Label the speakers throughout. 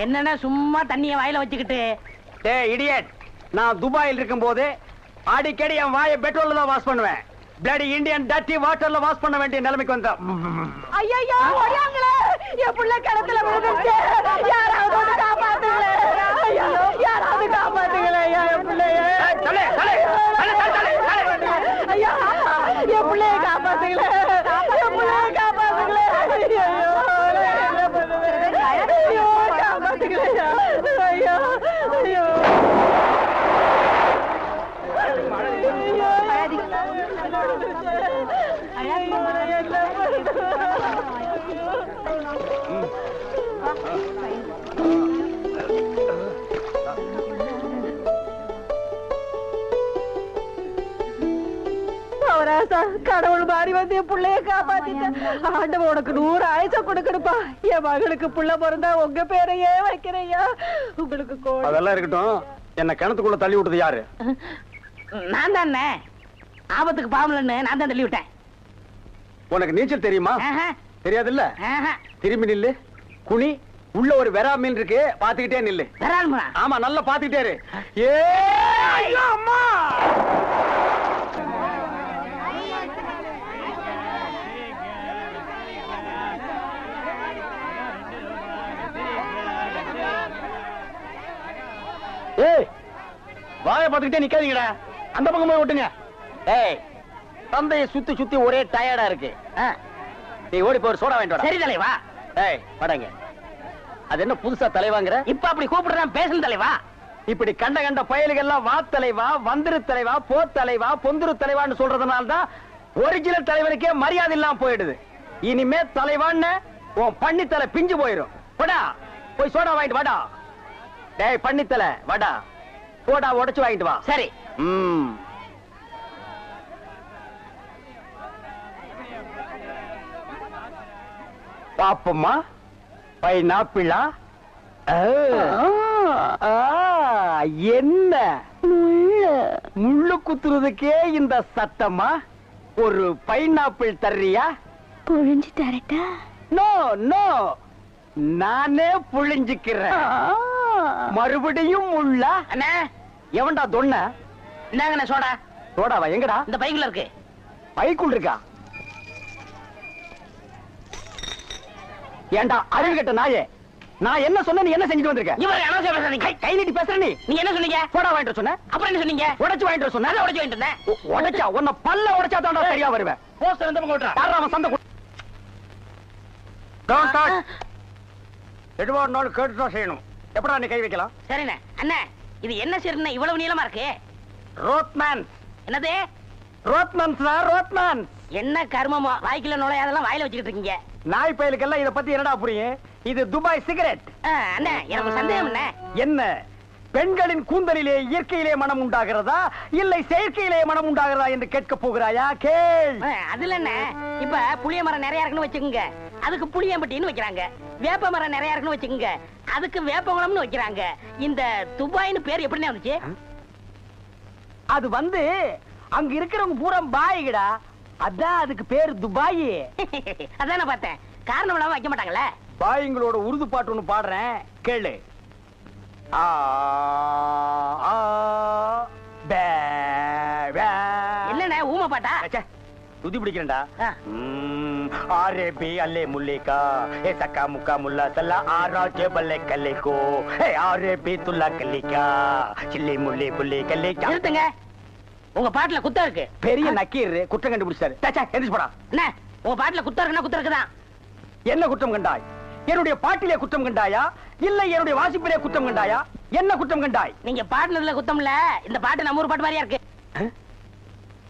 Speaker 1: என்னன்னா சும்மா தண்ணிய வாயில வச்சுக்கிட்டு?
Speaker 2: டேய் இடியட், நான் துபாயில் இருக்கும்போது அடிக்கடி என் வாயை பெட்ரோல்ல தான் வாஷ் பண்ணுவேன். பிளடி இந்தியன் டர்ட்டி வாட்டர்ல வாஷ் பண்ண வேண்டிய நிலைமைக்கு வந்தேன்.
Speaker 1: ஐயோ ஓடியாங்களே, என் புள்ள கிணத்துல விழுந்துச்சு. யாராவது வந்து காப்பாத்துங்களே. ஐயோ யாராவது காப்பாத்துங்களே. என் பிள்ளைய ஐயா, என் பிள்ளைய காப்பாத்துங்களே. என் பிள்ளைய காப்பாத்துங்களே. ஐயோ காப்பாத்துங்களே. ஐயோ ஐயோ கடவுள் மாறி வந்து என் பிள்ளைய காப்பாத்திட்டேன். ஆண்டவன் உனக்கு 100 ஆயுச கொடுக்கணுப்பா. என் மகளுக்கு புள்ள பிறந்தா உங்க பேரையே வைக்கிறையா. உங்களுக்கு
Speaker 2: அதெல்லாம் இருக்கட்டும். என்ன கிணத்துக்குள்ள தள்ளி விட்டது யாரு?
Speaker 1: நான் தானே. ஆபத்துக்கு பாவலன்னு நான் தான் தள்ளி விட்டேன்.
Speaker 2: உனக்கு நீச்சல் தெரியுமா? தெரியாது இல்ல. திரும்பி நில்லு, குனி. உள்ள ஒரு வெரா மீன் இருக்கு, பாத்துக்கிட்டே நில்லு. ஆமா, நல்லா பாத்துக்கிட்டே இரு. ஏ அம்மா, ஏய் வாய பாத்துக்கிட்டே நிக்காதீங்கடா. அந்த பக்கம் போய் விட்டுங்க. ஏய், தந்தையை சுத்தி சுத்தி ஒரே டயர்டா இருக்கு. நீ ஓடி போய் சோடா வாங்கிட்டு வா. சரி தலைவா. ஏய் வாடங்க. அது என்ன புதுசா தலைவாங்கற? இப்ப அப்படி கூப்பிடுறேன், பேசணும் தலைவா. இப்படி கண்ட கண்ட பயலுகள் எல்லாம் வா தலைவா, வந்திரு தலைவா, போ தலைவா, பொந்துரு தலைவான்னு சொல்றதுனால தான் ஒரிஜினல் தலைவனுக்கே மரியாதை இல்லாம போயிடுது. இனிமே தலைவான்னு உன் பண்ணித்தலை பிஞ்சு போயிடும். போடா போய் சோடா வாங்கிட்டு வாடா. டேய் பண்ணித்தலை வாடா, சோடா உடைச்சு வாங்கிட்டு வா. சரி. பாப்பம்மா, பைனாப்பிளா? என்ன முள்ளு குத்துறதுக்கே இந்த சத்தமா? ஒரு பைனாப்பிள் தர்றியா?
Speaker 3: புழிஞ்சு தரட்டா?
Speaker 2: நோ நோ, நானே புழிஞ்சுக்கிறேன். மறுபடியும் முள்ளா?
Speaker 1: அண்ணா
Speaker 2: எவன்டா தொன்ன?
Speaker 1: இந்தாங்கண்ணே சோடா.
Speaker 2: சோடாவா? எங்கடா?
Speaker 1: இந்த பைக்குள்ள இருக்கு.
Speaker 2: பைக்குள் இருக்கா? ஏண்டா அறிவு கட்ட நாயே, நான் என்ன சொன்ன நீ என்ன செஞ்சுட்டு வந்திருக்க?
Speaker 1: இவர அனாவசியம் பேசுறீங்க.
Speaker 2: கை நீட்டி பேசுற நீ.
Speaker 1: நீங்க என்ன சொன்னீங்க?
Speaker 2: சோடா வாங்கிட்டு சொன்ன.
Speaker 1: அப்புறம் என்ன சொன்னீங்க?
Speaker 2: உடைச்சு வாங்கிட்டு சொன்ன.
Speaker 1: நான் உடைச்சு வாங்கிட்டு வந்தேன்.
Speaker 2: உடைச்சா உன்னை பல்ல உடைச்சா தான்டா சரியா வருவேன்.
Speaker 1: போஸ்டர் இந்த பக்கம் ஓட்றா.
Speaker 2: யாரா அவன் சண்டை? Don't touch. எதுவா இருந்தாலும் கேட்டு தான் செய்யணும். எப்படா நீ கை வைக்கலாம்?
Speaker 1: சரிண்ணே. அண்ணா இது என்ன சீர்னு இவ்வளவு நீளமா இருக்கு?
Speaker 2: ரோட்மேன்.
Speaker 1: என்னது?
Speaker 2: Rodman sir, Rodman.
Speaker 1: என்ன கர்மமோ, வாய்க்குள்ள நுழையாதெல்லாம் வாயில வச்சுக்கிட்டு இருக்கீங்க.
Speaker 2: நாய் பயலுக்கெல்லாம் இத பத்தி என்னடா புரியும்? இது துபாய் சிகரெட்.
Speaker 1: அண்ணா எனக்கு சந்தேகம்
Speaker 2: என்ன, பெண்களின் கூந்தலிலே இயற்கையிலே மனம் உண்டாகிறதா இல்லை செயற்கையிலே மனம் உண்டாகிறதா என்று கேட்க போகிறாயா? கேள்.
Speaker 1: அதுல என்ன, இப்ப புளிய மரம் நிறைய இருக்குன்னு வச்சுக்கோங்க, அதுக்கு புளியம்பட்டின்னு வைக்கிறாங்க. வேப்ப மரம் நிறைய இருக்குன்னு வச்சுக்கோங்க, அதுக்கு வேப்பகுளம்னு வைக்கிறாங்க. இந்த துபாய்னு பேர் எப்படின்னு வந்துச்சு?
Speaker 2: அது வந்து அங்க இருக்கிறவங்க பூரா பாய்கடா, அதான் அதுக்கு பேரு துபாய்.
Speaker 1: அதான் நான் பார்த்தேன். காரணம் இல்லாம வைக்க மாட்டாங்கல்ல.
Speaker 2: பாய்ங்களோட உருது பாட்டு ஒண்ணு பாடுறேன், கேளு.
Speaker 1: என்னண்ணே ஊமை பாட்டா?
Speaker 2: துதி பிடிக்கிறேன்டா. ஆரே அல்லே முல்லேக்கா ஏ சக்கா முக்கா முல்லா சல்லா ஆரா ஜெபல்லே கல்லேகோ ஏ ஆரே துல்லா கல்லிக்கா சில்லி முல்லே புல்லே கல்லேக்கா.
Speaker 1: நிறுத்துங்க, உங்க பாட்டுல குத்தம் இருக்கு.
Speaker 2: பெரிய நக்கீர் குற்றம் கண்டுபிடிச்சாரு. எந்திரிச்சு போடா.
Speaker 1: என்ன உங்க பாட்டுல குத்தம் இருக்குன்னா குத்தம் இருக்குதான்.
Speaker 2: என்ன குற்றம் கண்டாய்? என்னுடைய பாட்டிலே குற்றம் கண்டாயா இல்ல என்னுடைய வாசிப்பிலே குற்றம் கண்டாயா? என்ன குற்றம் கண்டாய்?
Speaker 1: நீங்க பாட்டுல குத்தம் இல்ல. இந்த பாட்டு நம்ம ஊர் பாட்டு மாதிரியா இருக்கு.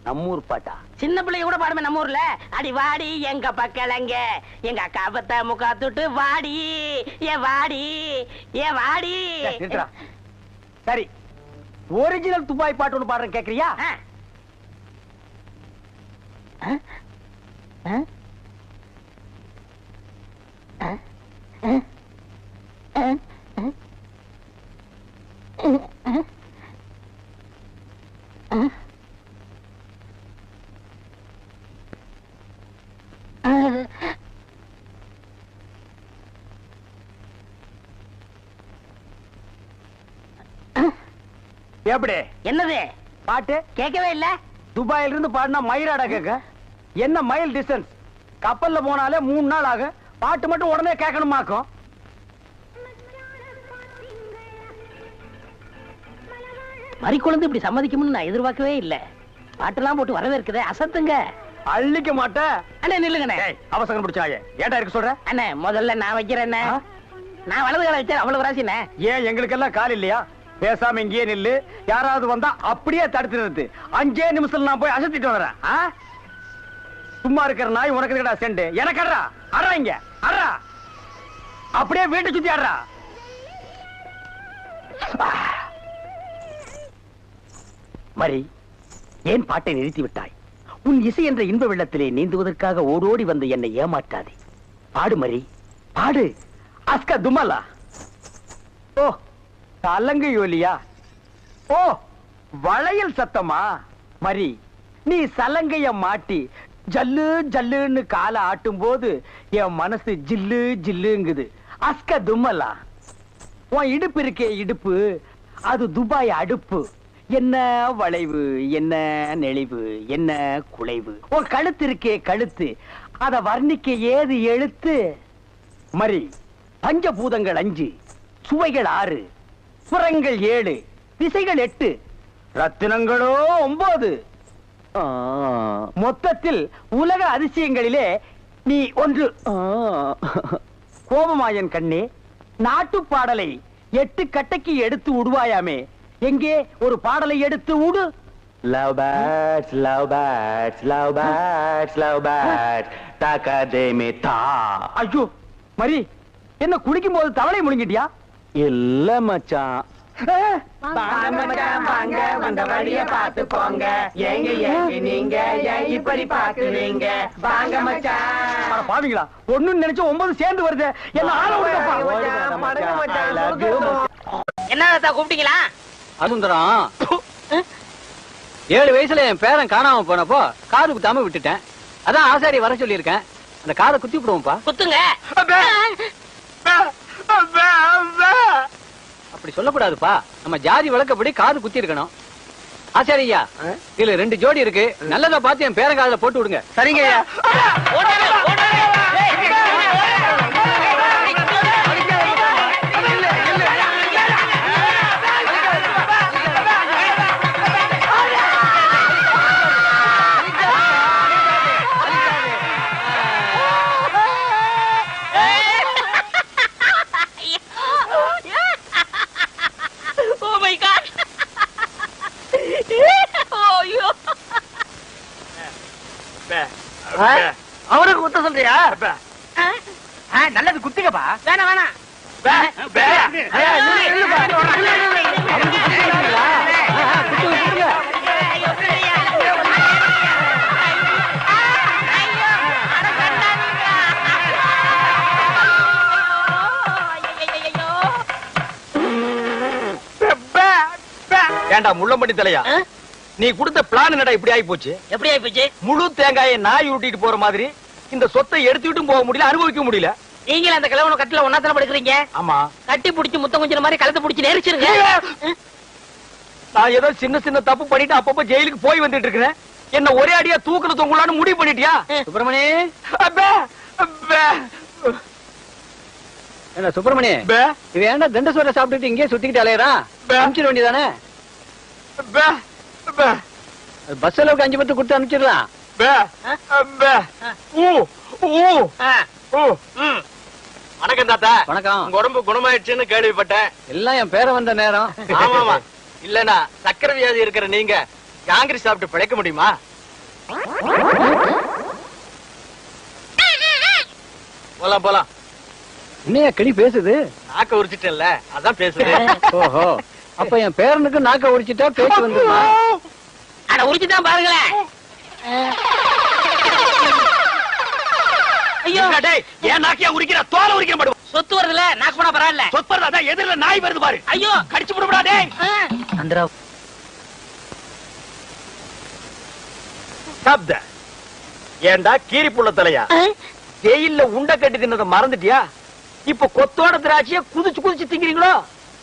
Speaker 2: நம்மூர் பாட்டா?
Speaker 1: சின்ன பிள்ளைங்க கூட பாடுமே நம்ம ஊர்ல. அடி வாடி எங்க பக்கலங்க, எங்க அக்கா பத்த முக்கா துட்டு வாடி ஏ வாடி ஏ வாடி.
Speaker 2: சரி, ஒரிஜினல் துபாய் பாட்டு ஒன்று பாடுறேன், கேக்குறியா? எப்படி
Speaker 1: என்னது
Speaker 2: பாட்டு
Speaker 1: கேட்கவே இல்ல?
Speaker 2: துபாயில இருந்து பாடினா மயிராடா கேட்க? என்ன மைல் டிஸ்டன்ஸ்? கப்பல்ல போனாலே 3 நாள் ஆகும். பாட்டு மட்டும் உடனே கேட்கணுமாக்கும்.
Speaker 1: மறி குழந்தை இப்படி சம்மதிக்கும்னு நான் எதிர்பார்க்கவே இல்ல. பாட்டெல்லாம் போட்டு வரவே இருக்குது, அசத்துங்க.
Speaker 2: அள்ளிக்க மாட்டேன்.
Speaker 1: அண்ணே நில்லுங்கண்ணே.
Speaker 2: அவசரம் பிடிச்சாயே ஏன்டா இருக்க சொல்ற?
Speaker 1: அண்ணே முதல்ல நான் வைக்கிறேன். நான் வலது கால வச்சேன், அவ்வளவு ராசிண்ணே.
Speaker 2: ஏன் எங்களுக்கெல்லாம் கால் இல்லையா? பேசாம இங்கேயே நில்லு. யாராவது வந்தா அப்படியே தடுத்து நிறுத்து. 5 நிமிஷத்துல நான் போய் அசத்திட்டு வரேன். சும்மா இருக்கிற நாய் உனக்கு இருக்கடா செண்டு. எனக்கு அட்றா அட்றா இங்க அட்றா. அப்படியே வீட்டை சுத்தி ஆடுறா. மரி, ஏன் பாட்டை நிறுத்தி விட்டாய்? உன் இசை என்ற இன்ப வெள்ளத்திலே நீந்துவதற்காக ஓடோடி வந்து என்னை ஏமாற்றாதே. பாடு மரி, பாடு. அஸ்கா துமலா. ஓ சலங்கை ஒலியா? ஓ வளையல் சத்தமா? மரி, நீ சலங்கைய மாட்டி ஜல்லு ஜல்லுன்னு காலை ஆட்டும் போது என் மனசு ஜில்லு ஜில்லுங்குது. அஸ்க தும்மலா. உன் இடுப்பு இருக்கே இடுப்பு, அது துபாய் அடுப்பு. என்ன வளைவு, என்ன நெளிவு, என்ன குலைவு. உன் கழுத்து இருக்கே கழுத்து, அத வர்ணிக்க ஏது எழுத்து? மரி, பஞ்சபூதங்கள் 5, சுவைகள் 6, சுரங்கள் 7, திசைகள் 8, ரத்தினங்களோ 9. மொத்தத்தில் உலக அதிசயங்களிலே நீ ஒன்று. கோபமாயன் கண்ணே, நாட்டு பாடலை 8 கட்டைக்கு எடுத்து விடுவாயாமே, எங்கே ஒரு பாடலை எடுத்து விடு.
Speaker 4: Love birds, love birds, love birds, love birds, takademita.
Speaker 2: ஐயோ மரி, என்ன குடிக்கும் போது தவளை முழுங்கிட்டியா?
Speaker 4: இல்ல மச்சான்.
Speaker 2: வாங்க வந்த வழிய பாத்து போங்க. ஏங்க ஏங்க நீங்க ஏன் இப்படி பாக்குறீங்க? வாங்க மச்சான். பாவீங்களா, ஒண்ணுன்னு நினைச்சு 9 சேர்ந்து வருது. என்ன ஆள விடுங்கப்பா.
Speaker 1: என்ன கூப்பிட்டீங்களா?
Speaker 5: அசுந்தரம், 7 வயசுல என் பேரன் காணாம போனப்போ காது குத்தாம விட்டுட்டேன். அதான் ஆசாரி வர சொல்லி இருக்கேன். அந்த காதை குத்தி விடுவோம்ப்பா.
Speaker 1: குத்துங்க.
Speaker 5: அப்படி சொல்லக்கூடாதுப்பா. நம்ம ஜாதி வழக்கப்படி காது குத்தி இருக்கணும். ஆசாரி ஐயா, இதுல 2 ஜோடி இருக்கு. நல்லதா பார்த்து என் பேரன் காதுல போட்டு விடுங்க.
Speaker 2: சரிங்க ஐயா.
Speaker 1: அவருக்கு குத்த சொல்றியா? நல்லது குத்துக்கப்பா. வேணாம் வேணாம்.
Speaker 2: ஏண்டா முள்ளம்பட்டி தலையா, நீ கொடுத்த பிளான் என்னடா இப்படி ஆகி போச்சு?
Speaker 1: எப்படி ஆயி போச்சு?
Speaker 2: முழு தேங்காயை நாய் உருட்டிட்டு போற மாதிரி இந்த சொத்தை எடுத்துட்டும் போக முடியல, அனுபவிக்க முடியல.
Speaker 1: நீங்க அந்த கிழவன கட்டில ஒன்னாத்தல படுக்கிறீங்க.
Speaker 2: ஆமா,
Speaker 1: கட்டி புடிச்சு முத்தம் கொஞ்சம் மாதிரி கழுத்தை புடிச்சு நெரிச்சிருங்க.
Speaker 2: நான் ஏதோ சின்ன சின்ன தப்பு பண்ணிட்டு அப்பப்ப ஜெயிலுக்கு போய் வந்துட்டு இருக்கிறேன். என்ன ஒரே அடியா தூக்குல தொங்கலான்னு முடிவு பண்ணிட்டியா?
Speaker 5: சுப்பிரமணி,
Speaker 2: அப்பே, அப்பே.
Speaker 5: என்ன சுப்பிரமணி, இது ஏன்டா தண்டசோரை சாப்பிட்டுட்டு இங்கே சுத்திக்கிட்டு அலையறான்? அனுப்பிச்சிட வேண்டியதானே? பஸ் அளவுக்கு 5 பத்து கொடுத்து அனுப்பிச்சிடலாம்.
Speaker 2: வணக்கம் தாத்தா.
Speaker 5: வணக்கம்.
Speaker 2: உங்க உடம்பு குணமாயிடுச்சுன்னு கேள்விப்பட்டேன்.
Speaker 5: எல்லாம் என் பேரை வந்த நேரம்.
Speaker 2: ஆமாமா, இல்லனா சக்கரை வியாதி இருக்கிற நீங்க காங்கிரஸ் சாப்பிட்டு பிழைக்க முடியுமா? போலாம் போலாம்.
Speaker 5: என்னையா கிளி பேசுது?
Speaker 2: நாக்க உரிச்சிட்டேன்ல, அதான் பேசுது.
Speaker 5: ஓஹோ, அப்ப என் பேரனுக்கு நாக்க உரிச்சிட்டா பேச்சு வந்துருமா?
Speaker 1: அட உரிச்சுதான் பாருங்களேன். ஐயோ
Speaker 2: டேய், ஏன் நாக்கியா உரிக்கிற? தோலை உரிக்க மாட்டோம்.
Speaker 1: சொத்து வருதுல, நாக்கு போனா பரவாயில்ல.
Speaker 2: சொத்து வருதா? எதிரில நாய் வருது பாரு.
Speaker 1: ஐயோ
Speaker 2: கடிச்சு போடுடா டேய்.
Speaker 1: அந்தரா
Speaker 2: சப்த. ஏண்டா கீரி புள்ள தலையா, ஜெயில்ல உண்ட கட்டி தின்னத மறந்துட்டியா? இப்ப கொத்தோட திராட்சைய குதிச்சு குதிச்சு திங்கிறீங்களோ?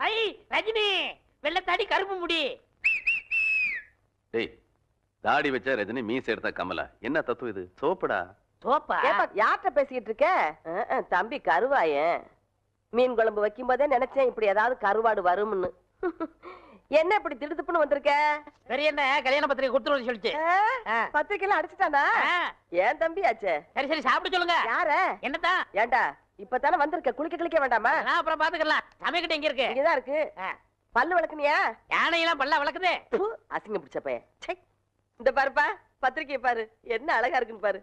Speaker 1: ஐ ரஜினி வெள்ளத்தாடி கருப்பு முடி.
Speaker 4: டேய் தாடி வச்சா ரஜினி, மீசை எடுத்தா கமலா. என்ன தத்துவம் இது? சோப்புடா.
Speaker 1: சோப்பா?
Speaker 3: யார்கிட்ட பேசிக்கிட்டு இருக்க? தம்பி கருவாயன். மீன் குழம்பு வைக்கும் போதே நினைச்சேன் இப்படி ஏதாவது கருவாடு வரும்னு. என்ன இப்படி திடுத்துப்புன்னு வந்திருக்க?
Speaker 1: சரி, என்ன கல்யாண பத்திரிகை கொடுத்துருவோம் சொல்லிச்சு.
Speaker 3: பத்திரிக்கைலாம் அடிச்சுட்டானா? ஏன் தம்பி ஆச்சே?
Speaker 1: சரி சரி, சாப்பிட சொல்லுங்க.
Speaker 3: யார?
Speaker 1: என்னதான்?
Speaker 3: ஏண்டா இப்பதானே வந்திருக்க, குளிக்க வேண்டாமா?
Speaker 1: அப்புறம் பாத்துக்கலாம். சமைக்கிட்ட எங்க இருக்கு?
Speaker 3: இங்கதான் இருக்கு. பல்லு விளக்குனியா?
Speaker 1: யானையெல்லாம் பல்ல விளக்குது.
Speaker 3: அசிங்க பிடிச்ச பையன். இந்த பாருப்பா, பத்திரிக்கை பாரு, என்ன அழகா இருக்குன்னு பாரு.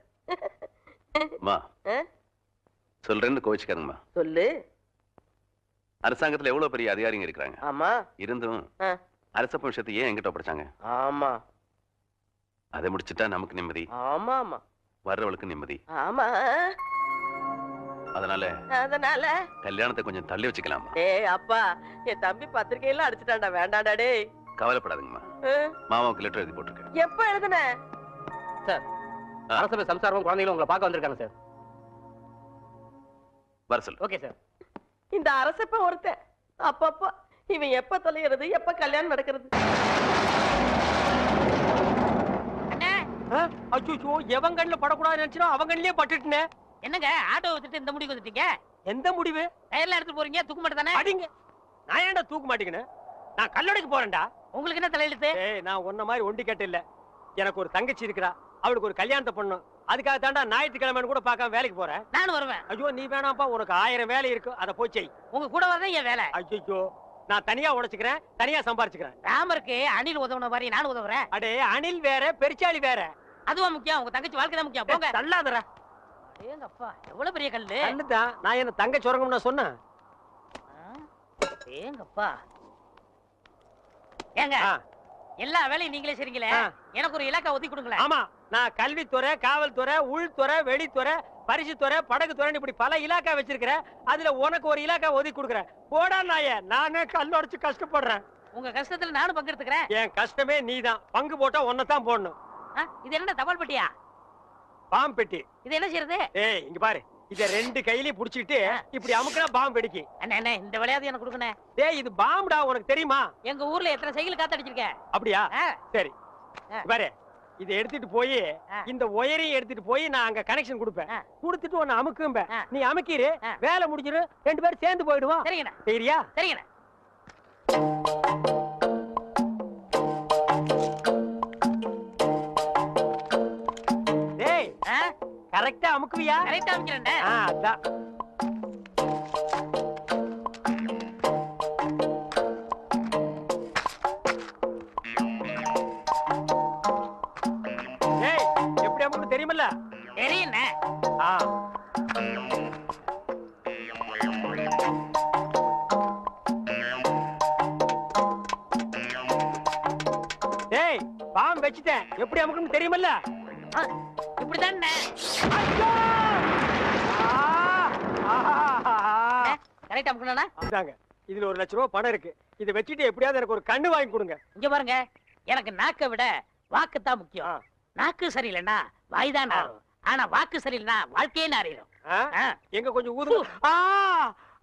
Speaker 4: சொல்றேன்னு கோவிச்சுக்காருங்கம்மா.
Speaker 3: சொல்லு.
Speaker 4: அரசாங்கத்துல எவ்வளவு பெரிய அதிகாரிங்க இருக்கிறாங்க.
Speaker 3: ஆமா.
Speaker 4: இருந்தும் அரச விஷயத்தை ஏன் என்கிட்ட படிச்சாங்க?
Speaker 3: ஆமா.
Speaker 4: அதை முடிச்சுட்டா நமக்கு நிம்மதி.
Speaker 3: ஆமா ஆமா.
Speaker 4: வர்றவளுக்கு நிம்மதி.
Speaker 3: ஆமா.
Speaker 4: அதனால கல்யாணத்தை கொஞ்சம் தள்ளி வச்சுக்கலாமா?
Speaker 3: ஏய் அப்பா, என் தம்பி பத்திரிக்கையெல்லாம் அடிச்சுட்டான்டா, வேண்டாண்டா டேய்.
Speaker 4: கவலைப்படாதீங்கம்மா, மாமாவுக்கு லெட்டர் எழுதி போட்டிருக்கேன்.
Speaker 3: எப்ப எழுதுன?
Speaker 2: சார், அரசபை சம்சாரமும் குழந்தைகளும் உங்களை பார்க்க வந்திருக்காங்க சார்.
Speaker 4: வர சொல்லு.
Speaker 2: Okay sir.
Speaker 3: இந்த அரசப்ப ஒருத்தன் அப்பப்பா இவன் எப்ப தொலைகிறது, எப்ப கல்யாணம் நடக்கிறது?
Speaker 6: அச்சோ, எவன் கண்ணுல படக்கூடாது நினைச்சா அவன் கண்ணிலே பட்டுட்டே.
Speaker 1: என்னங்க ஆட்டோ வச்சுட்டு இந்த முடிவு வந்துட்டீங்க?
Speaker 6: எந்த முடிவு?
Speaker 1: டயர்ல எடுத்து போறீங்க, தூக்க மாட்டே தானே?
Speaker 6: அடிங்க. நான் ஏன்டா தூக்க மாட்டேங்கன்னு? நான் கல்லடைக்கு போறேன்டா.
Speaker 1: உங்களுக்கு என்ன தலையெழுத்து?
Speaker 6: ஏய், நான் உன்ன மாதிரி ஒண்டி கேட்ட இல்ல. எனக்கு ஒரு தங்கச்சி இருக்கா, அவளுக்கு ஒரு கல்யாணத்தை பண்ணணும். அதுக்காக தாண்டா ஞாயிற்றுக்கிழமைன்னு கூட பார்க்காம வேலைக்கு போறேன்.
Speaker 1: நானும் வருவேன்.
Speaker 6: ஐயோ நீ வேணாம்ப்பா, உனக்கு 1000 வேலை இருக்கு, அதை போய் செய்.
Speaker 1: உங்க கூட வரதான் என் வேலை.
Speaker 6: ஐயோ, நான் தனியா உழைச்சுக்கிறேன், தனியா சம்பாரிச்சுக்கிறேன்.
Speaker 1: ராமருக்கு அணில் உதவுன மாதிரி நானும் உதவுறேன்.
Speaker 6: அடே, அணில் வேற பெருச்சாளி வேற.
Speaker 1: அதுவா முக்கியம்? உங்க தங்கச்சி வாழ்க்கை தான் முக்கியம். போங்க.
Speaker 6: தள்ளாதடா.
Speaker 1: ஏங்க அப்பா, எவ்வளவு பெரிய கல்லு.
Speaker 6: கல்லுதான். நான் என்ன தங்க சுரங்கம்னு சொன்னேன்?
Speaker 1: ஏங்கப்பா. ஏங்க எல்லா வேலையும் நீங்களே செய்றீங்களே, எனக்கு ஒரு இலாக்கா ஒதுக்கி கொடுங்களேன்.
Speaker 6: ஆமா, நான் கல்வித்துறை, காவல்துறை, உள்துறை, வெளித்துறை, பரிசுத்துறை, படகுத்துறை, இப்படி பல இலாக்கா வச்சிருக்கிறேன். அதுல உனக்கு ஒரு இலாக்கா ஒதுக்கி கொடுக்குறேன். போடா நாயே, நானே கல்லடிச்சு கஷ்டப்படுறேன்.
Speaker 1: உங்க கஷ்டத்துல நானும் பங்கெடுத்துக்கிறேன்.
Speaker 6: என் கஷ்டமே நீதான். பங்கு போட்டா ஒன்னதான் போடணும்.
Speaker 1: இது என்ன தபால் பெட்டியா?
Speaker 6: பாம்பு பெட்டி.
Speaker 1: இது என்ன செய்யறது?
Speaker 6: ஏய், இங்க பாரு, இத 2 கையிலயும் புடிச்சிட்டு இப்படி அமுக்குனா பாம்பு வெடிக்கும்.
Speaker 1: அண்ணே, இந்த விளையாட்டு எனக்கு கொடுக்கணும்.
Speaker 6: டேய், இது பாம்புடா, உனக்கு தெரியுமா?
Speaker 1: எங்க ஊர்ல எத்தனை சைக்கிள் காத்தடிச்சிருக்கேன்.
Speaker 6: அப்படியா? சரி, பாரு, இத எடுத்துட்டு போய் இந்த ஒயரையும் எடுத்துட்டு போய் நான் அங்க கனெக்ஷன் கொடுப்பேன். கொடுத்துட்டு உன்னை அமுக்கும்ப. நீ அமுக்கிரு, வேலை முடிஞ்சிரு, 2 பேரும் சேர்ந்து போயிடுவோம்.
Speaker 1: சரிங்கண்ணா.
Speaker 6: சரியா?
Speaker 1: சரிங்கண்ணா.
Speaker 6: டேய், கரெக்டா அமுக்குவியா?
Speaker 1: கரெக்டா அமுக்கிறேன்.
Speaker 6: அதான். டேய், எப்படி அமுக்கு தெரியுமில்ல?
Speaker 1: தெரியுண்ணே.
Speaker 6: டேய், பாம்பு வச்சிட்டேன், எப்படி அமுக்குன்னு தெரியுமில்ல?
Speaker 1: இப்படிதான். கரெக்டா அமுக்கணும்னா?
Speaker 6: இதுல 1 லட்சம் ரூபாய் பணம் இருக்கு. இதை வச்சுட்டு எப்படியாவது எனக்கு ஒரு கண்ணு வாங்கி கொடுங்க.
Speaker 1: இங்க பாருங்க, எனக்கு நாக்கை விட வாக்கு தான் முக்கியம். நாக்கு சரியில்லைன்னா வாய்தான் நாரும். ஆனா வாக்கு சரியில்லைன்னா வாழ்க்கையே நாரிடும்.
Speaker 6: எங்க கொஞ்சம் ஊது.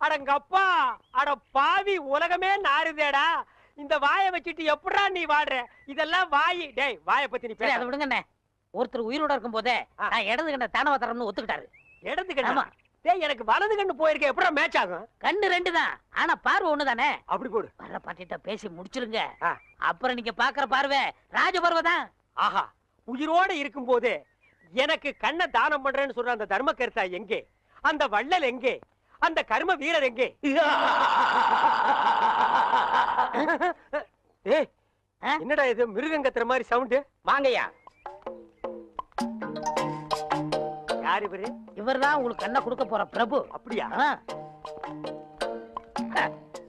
Speaker 6: அடங்கப்பா, அட பாவி, உலகமே நாறுதேடா. இந்த வாயை வச்சுட்டு எப்படா நீ வாடுற? இதெல்லாம் வாய். டேய், வாயை பத்தி நீ பேச.
Speaker 1: அதை விடுங்கண்ணே. ஒருத்தர் உயிரோட இருக்கும் போதே நான் இடது கண்ண தானவ தரம்னு ஒத்துக்கிட்டாரு.
Speaker 6: இடது கண்ணா? டேய், எனக்கு வலது கண்ணு போயிருக்க, எப்படா மேட்ச் ஆகும்?
Speaker 1: கண்ணு 2 தான், ஆனா பார்வை 1 தானே.
Speaker 6: அப்படி போடு.
Speaker 1: வர்ற பாட்டிட்ட பேசி முடிச்சிருங்க. அப்புறம் நீங்க பாக்குற பார்வை ராஜ பார்வை தான்.
Speaker 6: ஆஹா, உயிரோட இருக்கும் போது எனக்கு கண்ணை தானம் பண்றேன்னு சொல்ற அந்த தர்ம கர்த்தா எங்கே? அந்த வள்ளல் எங்கே? அந்த கர்ம வீரர் எங்கே? ஏய், என்னடா இது மிருகங்கத்துற மாதிரி சவுண்ட்?
Speaker 2: வாங்கய்யா.
Speaker 6: யார் இவரு?
Speaker 1: இவர்தான் உங்களுக்கு கண்ணை கொடுக்க போற பிரபு.
Speaker 6: அப்படியா?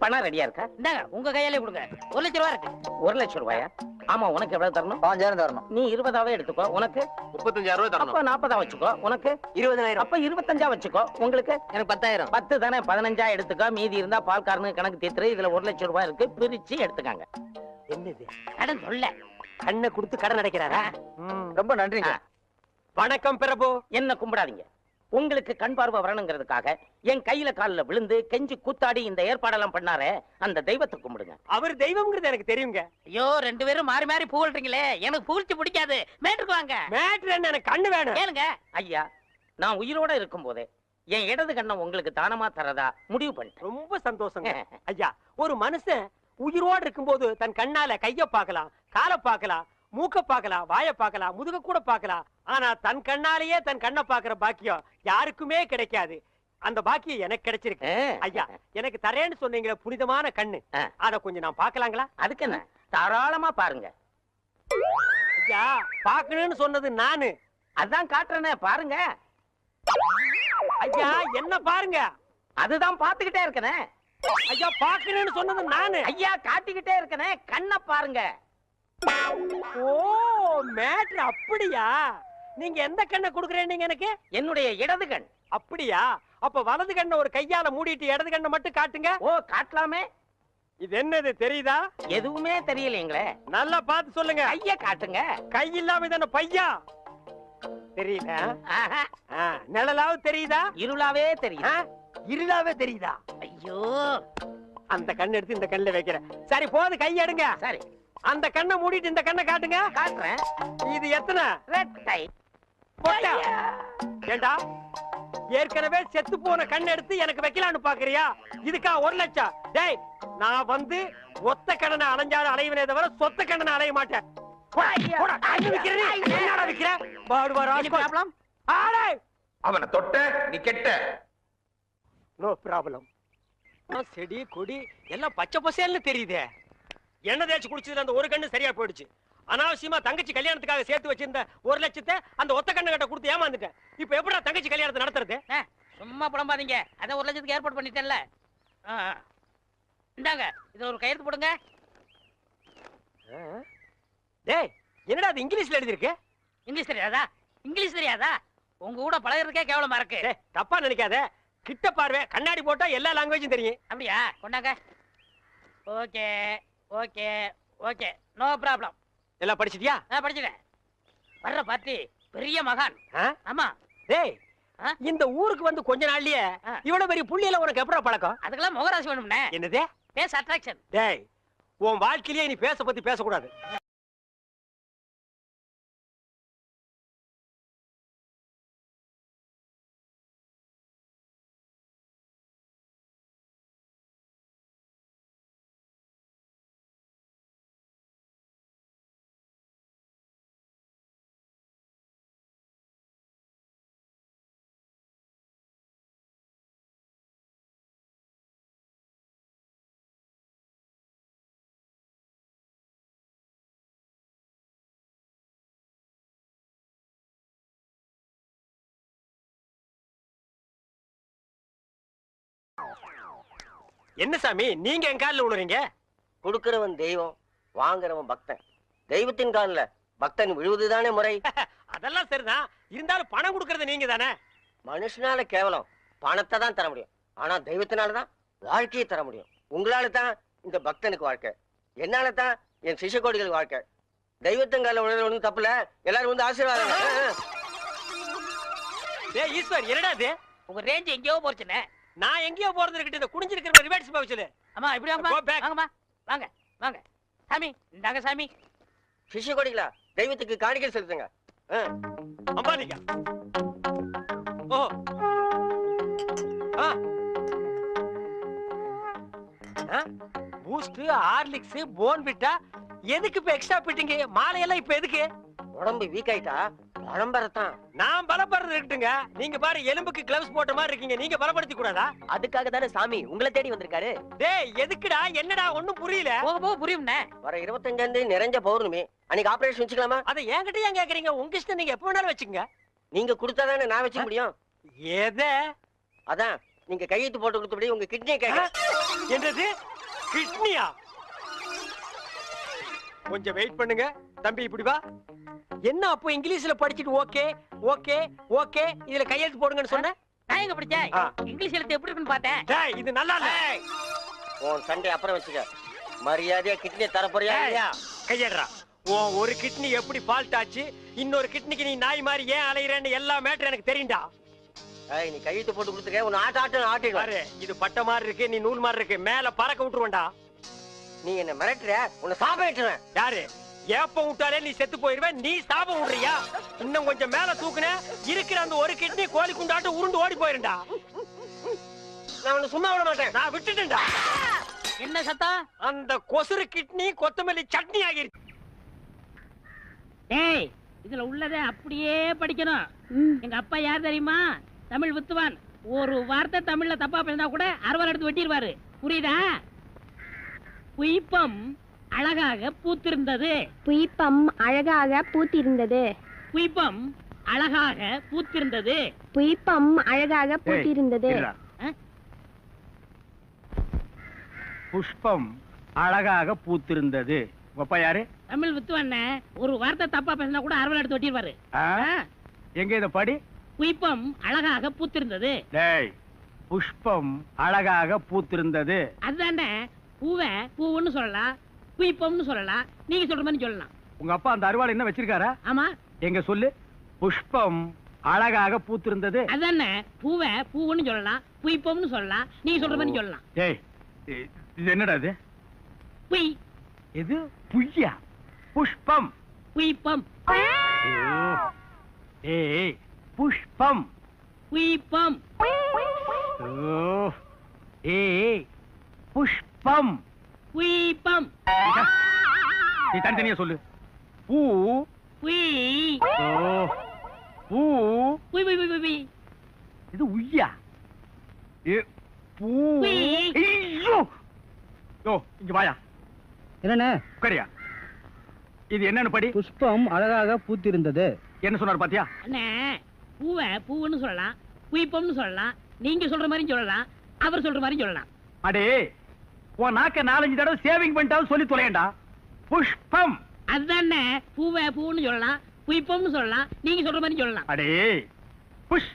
Speaker 2: பணம் ரெடியா இருக்கா?
Speaker 1: இந்தாங்க, உங்க கையாலே கொடுங்க. 1 லட்சம் ரூபாய் இருக்கு.
Speaker 2: 1 லட்சம் ரூபாயா? ஆமா, உனக்கு எவ்வளவு தரணும்?
Speaker 7: 5000 தரணும்.
Speaker 2: நீ 20ஆவே எடுத்துக்கோ. உனக்கு
Speaker 4: 35000 ரூபாய் தரணும்.
Speaker 2: அப்ப 40 வச்சுக்கோ. உனக்கு
Speaker 7: 20000.
Speaker 2: அப்ப 25 வச்சுக்கோ. உங்களுக்கு
Speaker 7: எனக்கு 10000.
Speaker 2: 10 தானே, 15 எடுத்துக்கோ. மீதி இருந்தா பால்காரனுக்கு கணக்கு தீர்த்துரு. இதுல 1 லட்சம் ரூபாய் இருக்கு, பிரிச்சு எடுத்துக்காங்க.
Speaker 6: என்னது
Speaker 1: கடன் சொல்ல?
Speaker 6: கண்ணை கொடுத்து கடன் அடைக்கிறாரா?
Speaker 7: ரொம்ப நன்றிங்க.
Speaker 6: வணக்கம் பிரபு.
Speaker 2: என்ன கும்பிடாதீங்க. உங்களுக்கு கண் பார்வை வரணுங்கிறதுக்காக என் கையில காலில் விழுந்து கெஞ்சி கூத்தாடி இந்த ஏற்பாடெல்லாம் பண்ணாரே, அந்த தெய்வத்தை கும்பிடுங்க.
Speaker 6: அவர் தெய்வம்ங்கிறது எனக்கு தெரியுங்க.
Speaker 1: ஐயோ, 2 பேரும் மாறி மாறி புகழ்றீங்களே, எனக்கு புகழ்ச்சி பிடிக்காது. மேட்டுக்கு வாங்க.
Speaker 6: மேட்ரு என்ன, எனக்கு கண்ணு வேணும்.
Speaker 1: கேளுங்க.
Speaker 2: ஐயா, நான் உயிரோட இருக்கும் போதே என் இடது கண்ணை உங்களுக்கு தானமா தரதா முடிவு பண்ணிட்டேன்.
Speaker 6: ரொம்ப சந்தோஷங்க. ஐயா, ஒரு மனுஷன் உயிரோடு இருக்கும்போது தன் கண்ணால கைய பார்க்கலாம், காலை பார்க்கலாம், மூக்க பார்க்கலாம், வாய பார்க்கலாம், முதுக கூட பார்க்கலாம். ஆனா தன் கண்ணாலேயே தன் கண்ணை பாக்குற பாக்கியம் யாருக்குமே கிடைக்காது. அந்த பாக்கியம் எனக்கு கிடைச்சிருக்கு. ஐயா, எனக்கு தரேன்னு சொன்னீங்களே புனிதமான கண்ணு, அத கொஞ்சம் நான் பார்க்கலாங்களா?
Speaker 2: அதுக்கு என்ன, தாராளமா பாருங்க.
Speaker 6: ஐயா, பார்க்கணும்னு சொன்னது நானு.
Speaker 2: அதான் காட்டுறேனே, பாருங்க.
Speaker 6: ஐயா, என்ன பாருங்க?
Speaker 2: அதுதான் பாத்துக்கிட்டே இருக்கனே.
Speaker 6: ஐயா, பார்க்கணும்னு சொன்னது நானு.
Speaker 2: ஐயா, காட்டிக்கிட்டே இருக்கனே, கண்ணை பாருங்க.
Speaker 6: ஓ, மேட்ரு அப்படியா? நீங்க எந்த கண்ணை குடுக்குறேன் எனக்கு?
Speaker 2: என்னுடைய இடது கண்.
Speaker 6: அப்படியா? அப்ப வலது கண்ணை ஒரு கையால மூடிட்டு இடது கண்ணை மட்டும் காட்டுங்க.
Speaker 2: ஓ, காட்டலாமே.
Speaker 6: இது என்னது தெரியுதா?
Speaker 2: எதுவுமே தெரியலீங்களே.
Speaker 6: நல்லா பார்த்து சொல்லுங்க.
Speaker 2: கைய காட்டுங்க.
Speaker 6: கை இல்லாம தானே பையா? தெரியல. நிழலாவது தெரியுதா?
Speaker 2: இருளாவே தெரியுது.
Speaker 6: இருளாவே தெரியுதா?
Speaker 2: ஐயோ,
Speaker 6: அந்த கண்ணை எடுத்து இந்த கண்ணுல வைக்கிறேன். சரி, போது, கை எடுங்க.
Speaker 2: சரி,
Speaker 6: அந்த கண்ணை மூடிட்டு இந்த கண்ணை காட்டுங்க.
Speaker 2: காட்டுறேன்.
Speaker 6: இது எத்தனை?
Speaker 2: ரெட்டை.
Speaker 6: போட்டா? ஏண்டா, ஏற்கனவே செத்து போன கண்ணை எடுத்து எனக்கு வைக்கலான்னு பாக்குறியா? இதுக்கா 1 லட்சம்? டேய், நான் வந்து ஒத்த கண்ணனை அலைஞ்சாலும் அலைவனே தவிர சொத்த கண்ணனை அலைய மாட்டேன்.
Speaker 8: அவனை தொட்ட நீ கெட்ட.
Speaker 6: No problem. செடி கொடி எல்லாம் பச்சை பசேல்னு தெரியுதே. எண்ணெய் தேய்ச்சி குடிச்சதுல அந்த ஒரு கண்ணு சரியா போயிடுச்சு. அனாவசியமா தங்கச்சி கல்யாணத்துக்காக சேர்த்து வச்சிருந்த 1 லட்சத்தை அந்த ஒத்த கண்ணு கிட்ட கொடுத்து ஏமாந்துட்டேன். இப்ப எப்படா தங்கச்சி கல்யாணத்தை நடத்துறது?
Speaker 1: சும்மா புலம்பாதீங்க. அதான் 1 லட்சத்துக்கு ஏற்பாடு பண்ணிட்டேன்ல. இந்தாங்க, இது ஒரு கையெழுத்து போடுங்க.
Speaker 6: டேய், என்னடா அது இங்கிலீஷ்ல எழுதி இருக்கு?
Speaker 1: இங்கிலீஷ் தெரியாதா? இங்கிலீஷ் தெரியாதா? உங்க கூட பழகிறதுக்கே கேவலமா இருக்கு.
Speaker 6: தப்பா நினைக்காத. கிட்ட பார்வை, கண்ணாடி போட்டா எல்லா லாங்குவேஜும் தெரியும்.
Speaker 1: அப்படியா? கொண்டாங்க. Okay okay okay, no problem.
Speaker 6: எல்லாம் படிச்சிட்டியா?
Speaker 1: படிச்சிட்டேன். வர்ற பார்ட்டி பெரிய மகான். ஆமா.
Speaker 6: டேய், இந்த ஊருக்கு வந்து கொஞ்ச நாள்லயே இவ்வளவு பெரிய புள்ளியில உனக்கு எப்படா பழக்கம்?
Speaker 1: அதுக்கெல்லாம் முகராசி வேணும்னே.
Speaker 6: என்னது?
Speaker 1: Face attraction.
Speaker 6: டேய், உன் வாழ்க்கையிலேயே நீ பேச பத்தி பேசக்கூடாது. என்ன சாமி, நீங்க என் காலில் விழுறீங்க?
Speaker 7: கொடுக்கிறவன் தெய்வம், வாங்குறவன் பக்தன். தெய்வத்தின் காலில் பக்தன் விழுவதுதானே முறை.
Speaker 6: அதெல்லாம் சரிதான். இருந்தாலும் பணம் கொடுக்கறது நீங்க தானே.
Speaker 7: மனுஷனால கேவலம் பணத்தை தான் தர முடியும். ஆனா தெய்வத்தினாலதான் வாழ்க்கையை தர முடியும். உங்களால தான் இந்த பக்தனுக்கு வாழ்க்கை, என்னால தான் என் சிஷ்யகோடிகளுக்கு வாழ்க்கை. தெய்வத்தின் காலில் விழுறது ஒண்ணும் தப்புல. எல்லாரும் வந்து ஆசீர்வாதம்.
Speaker 6: டேய் ஈஸ்வர், என்னடா இது?
Speaker 1: உங்க ரேஞ்ச் எங்கேயோ போச்சுனே.
Speaker 6: நான் எங்கேயோ போறது இருக்கட்டும், இந்த குடிஞ்சிருக்கிற ரிவர்ஸ் போக சொல்லு.
Speaker 1: அம்மா, இப்படி வாங்கம்மா. வாங்க வாங்க சாமி, இந்தாங்க சாமி.
Speaker 7: சிஷ்யகோடிகளா, தெய்வத்துக்கு காணிக்கை செலுத்துங்க.
Speaker 6: அம்பாலிகா. ஓ, பூஸ்ட், ஹார்லிக்ஸ், போன்விட்டா எதுக்கு இப்ப எக்ஸ்ட்ரா பிட்டிங்க? மாலையெல்லாம் இப்ப எதுக்கு?
Speaker 7: உடம்பு வீக் ஆயிட்டா பரம்பரத்தான்.
Speaker 6: நான் பலப்படுறது இருக்கட்டுங்க. நீங்க பாரு, எலும்புக்கு கிளவுஸ் போட்ட மாதிரி இருக்கீங்க. நீங்க பலப்படுத்தி கூடாதா?
Speaker 7: அதுக்காக தானே சாமி உங்களை தேடி வந்திருக்காரு.
Speaker 6: டேய், எதுக்குடா? என்னடா ஒண்ணும் புரியல.
Speaker 1: போக போக புரியும்ண்ணே.
Speaker 7: வர 25ஆம் தேதி நிறைஞ்ச பௌர்ணமி அன்னைக்கு ஆபரேஷன் வச்சுக்கலாமா?
Speaker 6: அதை என்கிட்ட ஏன் கேக்குறீங்க? உங்க இஷ்டம், நீங்க எப்ப வேணாலும் வச்சுக்கங்க.
Speaker 7: நீங்க கொடுத்தாதானே நான் வச்சுக்க முடியும்.
Speaker 6: எதை?
Speaker 7: அதான் நீங்க கையெழுத்து போட்டு கொடுத்தபடி உங்க கிட்னியை கேட்க.
Speaker 6: என்னது? கிட்னியா? கொஞ்சம் வெயிட் பண்ணுங்க தம்பி, இப்படி வா. என்ன அப்போ இங்கிலீஷ்ல படிச்சிட்டு ஓகே ஓகே ஓகே இதுல கையெழுத்து போடுங்கன்னு சொன்ன?
Speaker 1: நான் எங்க படிச்சேன்? இங்கிலீஷ் எழுத்து எப்படி இருக்குன்னு பார்த்தேன்.
Speaker 6: டேய், இது நல்லா இல்ல.
Speaker 7: உன் சண்டை அப்புறம் வச்சுக்க. மரியாதையா கிட்னியை தர போறியா இல்லையா?
Speaker 6: கையேடுறா. உன் ஒரு கிட்னி எப்படி ஃபால்ட் ஆச்சு, இன்னொரு கிட்னிக்கு நீ நாய் மாதிரி ஏன் அலையறேன்னு எல்லா மேட்டர் எனக்கு தெரியும்டா.
Speaker 7: ஏய் நீ கையெழுத்து போட்டு கொடுத்துருக்க உன் ஆட்டிடுவாரு.
Speaker 6: பாரு இது பட்ட மாதிரி இருக்கு, நீ நூல் மாதிரி இருக்கு, மேல பறக்க விட்டுருவேன்டா.
Speaker 7: நீ என்ன மிரட்டுற, உன்னை சாபம் விட்டுருவேன்.
Speaker 6: யாரு ஏப்ப விட்டாலே நீ செத்து போயிருவேன், நீ சாபம் விடுறியா? இன்னும் கொஞ்சம் மேல தூக்குன இருக்கிற அந்த ஒரு கிட்னி கோழி குண்டாட்டு உருண்டு ஓடி போயிருண்டா.
Speaker 7: நான் உன்னை சும்மா விட மாட்டேன்.
Speaker 6: நான் விட்டுட்டேன்டா.
Speaker 1: என்ன சத்தம்?
Speaker 6: அந்த கொசுறு கிட்னி கொத்தமல்லி சட்னி ஆகிருச்சு.
Speaker 1: ஏய், இதுல உள்ளதை அப்படியே படிக்கணும். எங்க அப்பா யார் தெரியுமா? தமிழ் வித்துவான். ஒரு வார்த்தை தமிழ்ல தப்பா பேசினா கூட அறுவாள் எடுத்து வெட்டிடுவாரு. புரியுதா? புய்பம் அழகாக பூத்திருந்தது.
Speaker 3: புய்பம் அழகாக பூத்திருந்தது.
Speaker 1: புய்பம் அழகாக பூத்திருந்தது.
Speaker 3: புய்பம் அழகாக பூத்திருந்தது.
Speaker 2: புஷ்பம் அழகாக பூத்திருந்தது. அப்பா யாரு?
Speaker 1: தமிழ் வித்துவான். ஒரு வார்த்தை தப்பா பேசினா கூட அறுவாள் எடுத்து வெட்டிடுவாரு.
Speaker 2: எங்க இத படி?
Speaker 1: புய்பம் அழகாக பூத்திருந்தது.
Speaker 2: டேய், புஷ்பம் அழகாக பூத்திருந்தது.
Speaker 1: அதுதானே, பூவை பூவுன்னு சொல்லலாம், புய்பம்னு சொல்லலாம், நீங்க சொல்ற மாதிரி சொல்லலாம்.
Speaker 2: உங்க அப்பா அந்த அருவாள் என்ன வச்சிருக்காரா?
Speaker 1: ஆமா.
Speaker 2: எங்க சொல்லு. புஷ்பம் அழகாக பூத்திருந்தது.
Speaker 1: அதுதானே, பூவை பூவுன்னு சொல்லலாம், புய்பம்னு சொல்லலாம், நீங்க சொல்ற மாதிரி சொல்லலாம்.
Speaker 2: டேய், இது என்னடா இது?
Speaker 1: புய்.
Speaker 2: இது புய்யா? புஷ்பம்.
Speaker 1: புய்பம்.
Speaker 2: ஏய், புஷ்பம்.
Speaker 1: புய்பம்.
Speaker 2: ஏய், புஷ்பம்.
Speaker 1: புய்பம்.
Speaker 2: நீ தனித்தனியா சொல்லு. பூ.
Speaker 1: புய்.
Speaker 2: பூ.
Speaker 1: புய் புய் புய் புய்.
Speaker 2: இது உய்யா? பூ. ஐயோ, இங்க வாயா.
Speaker 9: என்னண்ணே?
Speaker 2: உட்காரியா. இது என்னன்னு படி.
Speaker 9: புஷ்பம் அழகாக பூத்திருந்தது.
Speaker 2: என்ன சொன்னார் பாத்தியா?
Speaker 1: அண்ணே, பூவை பூவுன்னு சொல்லலாம், புய்பம்னு சொல்லலாம், நீங்க சொல்ற மாதிரி சொல்லலாம், அவர் சொல்ற மாதிரி சொல்லலாம்.
Speaker 2: அடே, உன் நாக்க 4-5 தடவை சேவிங் பண்ணிட்டாலும் சொல்லி தொலையண்டா. புஷ்பம்.
Speaker 1: அதுதானே, பூவை பூன்னு சொல்லலாம், புய்பம்னு சொல்லலாம், நீங்க சொல்ற மாதிரி சொல்லலாம்.
Speaker 2: அடே, புஷ்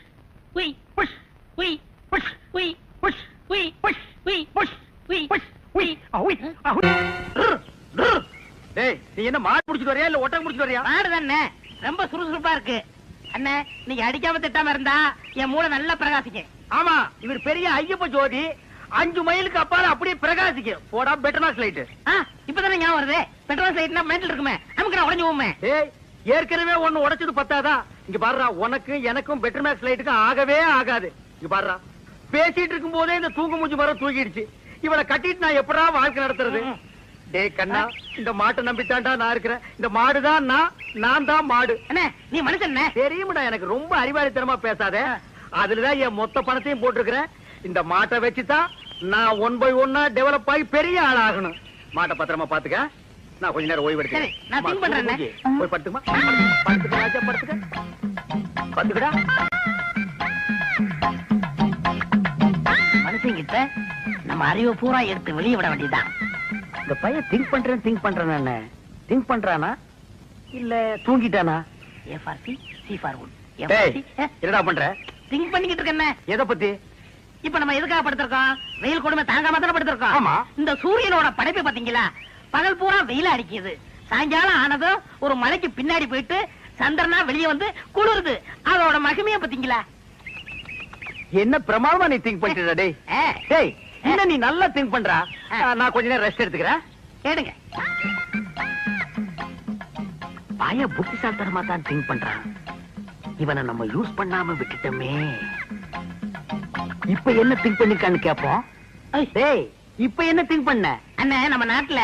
Speaker 1: புய்
Speaker 2: புஷ்
Speaker 1: புய்
Speaker 2: புஷ்
Speaker 1: புய்
Speaker 2: புஷ்
Speaker 1: புய்
Speaker 2: புஷ்
Speaker 1: புய்
Speaker 2: புஷ்
Speaker 1: புய்
Speaker 2: புஷ் உய் அவுய் அவுய். டேய், நீ என்ன மாடு புடிச்சிட்டு வரியா இல்ல ஒட்டகம் புடிச்சிட்டு வரியா?
Speaker 1: மாடு தானே, ரொம்ப சுறுசுறுப்பா இருக்கு. அண்ணே, நீங்க அடிக்காம திட்டாம இருந்தா என் மூளை நல்லா பிரகாசிக்கும்.
Speaker 2: ஆமா, இவர் பெரிய ஐயப்ப ஜோதி. 5 மைலுக்கு அப்பால அப்படியே பிரகாசிக்கும். போடா பெட்ரோல் லைட்.
Speaker 1: இப்பதானே ஞாபகம் வருது. பெட்ரோல் லைட்னா மெண்டல் இருக்குமே, நமக்கு நான் உடைஞ்சு போமே.
Speaker 2: ஏய், ஏற்கனவே ஒண்ணு உடைச்சது பத்தாதா? இங்க பாருடா, உனக்கு எனக்கும் பெட்ரோல் லைட்டுக்கு ஆகவே ஆகாது. இங்க பாருடா, பேசிட்டு இருக்கும் போதே இந்த தூங்கு மூஞ்சி மரம் தூக்கிடுச்சு. இவளை கட்டிட்டு நான் எப்படா வாழ்க்கை நடத்துறது? டேய் கண்ணா, இந்த மாட்டை நம்பித்தாண்டா நான் இருக்கிறேன். இந்த மாடுதான் நான் தான் மாடு.
Speaker 1: அண்ணே, நீ மனுஷன்
Speaker 2: தெரியுமாடா, எனக்கு ரொம்ப அறிவாளித்தனமா பேசாத. அதுலதான் என் மொத்த பணத்தையும் போட்டிருக்கிறேன். இந்த மாட்டை வச்சுதான் நான் 1 by 1 டெவலப் ஆகி பெரிய ஆளாகணும். மாட்டை பத்திரமா பாத்துக்க. நான் கொஞ்ச நேரம் ஓய்வு எடுக்கிறேன்.
Speaker 1: நான் திங்க் பண்றேன்.
Speaker 2: போய் படுத்துமா. படுத்துக்க ராஜா, படுத்துக்க. படுத்துக்கடா.
Speaker 1: மனுஷங்கிட்ட நம்ம அறிவை பூரா எடுத்து வெளியே விட வேண்டியதுதான்.
Speaker 2: இந்த பையன் திங்க் பண்றானா? திங்க் பண்றானா இல்ல தூங்கிட்டானா?
Speaker 1: A for C, C for wood.
Speaker 2: என்னடா பண்ற?
Speaker 1: திங்க் பண்ணிக்கிட்டு இருக்கேன்.
Speaker 2: எதை பத்தி?
Speaker 1: இப்ப நம்ம எதுக்காக படுத்திருக்கோம்? வெயில் கொடுமை தாங்காம தானே படுத்திருக்கோம்.
Speaker 2: ஆமா.
Speaker 1: இந்த சூரியனோட படைப்பு பாத்தீங்களா? பகல் பூரா வெயில அடிக்குது, சாயங்காலம் ஆனதும் ஒரு மலைக்கு பின்னாடி போயிட்டு சந்திரனா வெளியே வந்து குளிருது. அதோட மகிமைய பாத்தீங்களா?
Speaker 2: என்ன பிரமாதமா நீ திங்க் பண்ணிட்டு. டேய் டேய், என்ன நீ நல்லா திங்க் பண்றா. நான் கொஞ்ச நேரம் ரெஸ்ட் எடுத்துக்கிறேன்.
Speaker 1: கேடுங்க.
Speaker 2: பய புத்திசாலித்தனமா தான் திங்க் பண்றான். இவனை நம்ம யூஸ் பண்ணாம விட்டுட்டோமே. இப்ப என்ன திங்க் பண்ணிருக்கான்னு கேப்போம். டேய், இப்ப என்ன திங்க் பண்ண?
Speaker 1: அண்ணே, நம்ம நாட்டுல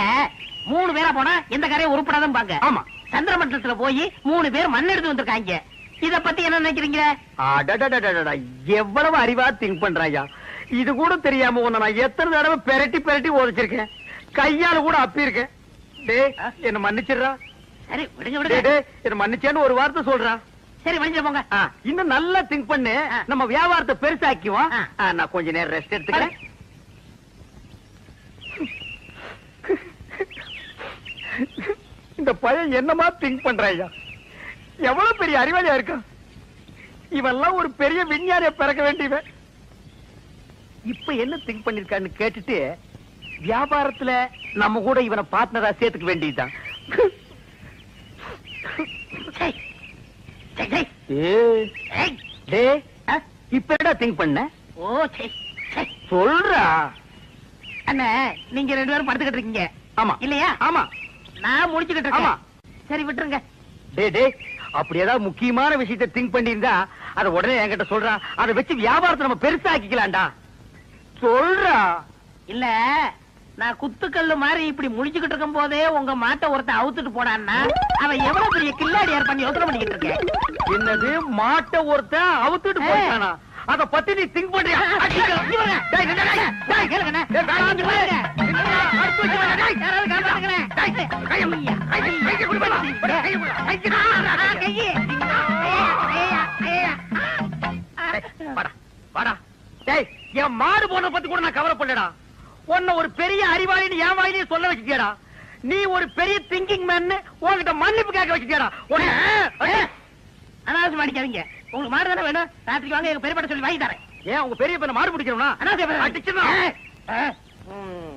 Speaker 1: 3 பேரா போனா எந்த காரையும் உருப்படாதான் பாங்க.
Speaker 2: ஆமா.
Speaker 1: சந்திரமண்டலத்துல போய் 3 பேர் மண் எடுத்து வந்திருக்காங்க. இத பத்தி என்ன நினைக்கிறீங்க?
Speaker 2: எவ்வளவு அறிவா திங்க் பண்றாயா. இது கூட தெரியாம உன்னை நான் எத்தனை தடவை பெரட்டி உதச்சிருக்கேன். கையால கூட அப்பி இருக்கேன். டேய், என்ன மன்னிச்சிடுறா.
Speaker 1: சரி, விடுங்க விடுங்க.
Speaker 2: என்ன மன்னிச்சேன்னு ஒரு வார்த்தை சொல்றா.
Speaker 1: சரி, மன்னிச்சு போங்க.
Speaker 2: இன்னும் நல்லா திங்க் பண்ணு. நம்ம வியாபாரத்தை பெருசாக்குவோம். நான் கொஞ்ச நேரம் ரெஸ்ட் எடுத்துக்கிறேன். இந்த பையன் என்னமா திங்க் பண்றாயா. எவ்வளவு பெரிய அறிவாளியா இருக்கான். இவெல்லாம் ஒரு பெரிய விஞ்ஞானிய பிறக்க வேண்டியவன். இப்ப என்ன திங்க் பண்ணிருக்கான்னு கேட்டுட்டு வியாபாரத்துல நம்ம கூட இவனை பார்ட்னரா சேர்த்துக்க வேண்டியதுதான். இப்ப என்ன திங்க் பண்ண?
Speaker 1: ஓ சரி சரி.
Speaker 2: சொல்றா.
Speaker 1: அண்ணே நீங்க 2 பேரும் படுத்துக்கிட்டு இருக்கீங்க.
Speaker 2: ஆமா
Speaker 1: இல்லையா?
Speaker 2: ஆமா.
Speaker 1: நான் முடிச்சுக்கிட்டு
Speaker 2: ஆமா.
Speaker 1: இருக்கேன். சரி விட்டுருங்க.
Speaker 2: டேய் அப்படி ஏதாவது முக்கியமான விஷயத்தை திங்க் பண்ணியிருந்தா அதை உடனே என்கிட்ட சொல்றா. அதை வச்சு வியாபாரத்தை நம்ம பெருசாக்கிக்கலாம்டா. சொல்றா.
Speaker 1: இல்ல நான் குத்துக்கல்லு மாதிரி இப்படி முடிச்சுக்கிட்டு இருக்கும் போதே உங்க மாட்டை ஒருத்தன் அவுத்துட்டு போனான்னா அவன் எவ்வளவு பெரிய கில்லாடியார் பண்ணி யோசனை பண்ணிக்கிட்டு இருக்கேன்.
Speaker 2: என்னது மாட்டை ஒருத்தன் அவுத்துட்டு போயிட்டானா? அத பத்தி நீ திங்க் பண்றியா? என் மாடு போன பத்தி கூட நான் கவலைப்படலடா. உன்ன ஒரு பெரிய அறிவாளின்னு என் வாயிலே சொல்ல வச்சுட்டியாடா. நீ ஒரு பெரிய திங்கிங் மேன் உன்கிட்ட மன்னிப்பு கேட்க வச்சுட்டியாடா.
Speaker 1: அனாவசியம் அடிக்காதீங்க. உங்களுக்கு மாடு தானே வேணும்? ராத்திரிக்கு வாங்க, எங்க பெரியப்பட்ட சொல்லி வாங்கி தரேன்.
Speaker 2: ஏன் உங்க பெரிய பையனை மாடு பிடிக்கிறோம்னா
Speaker 1: அனாவசியம்
Speaker 2: அடிச்சிடலாம்.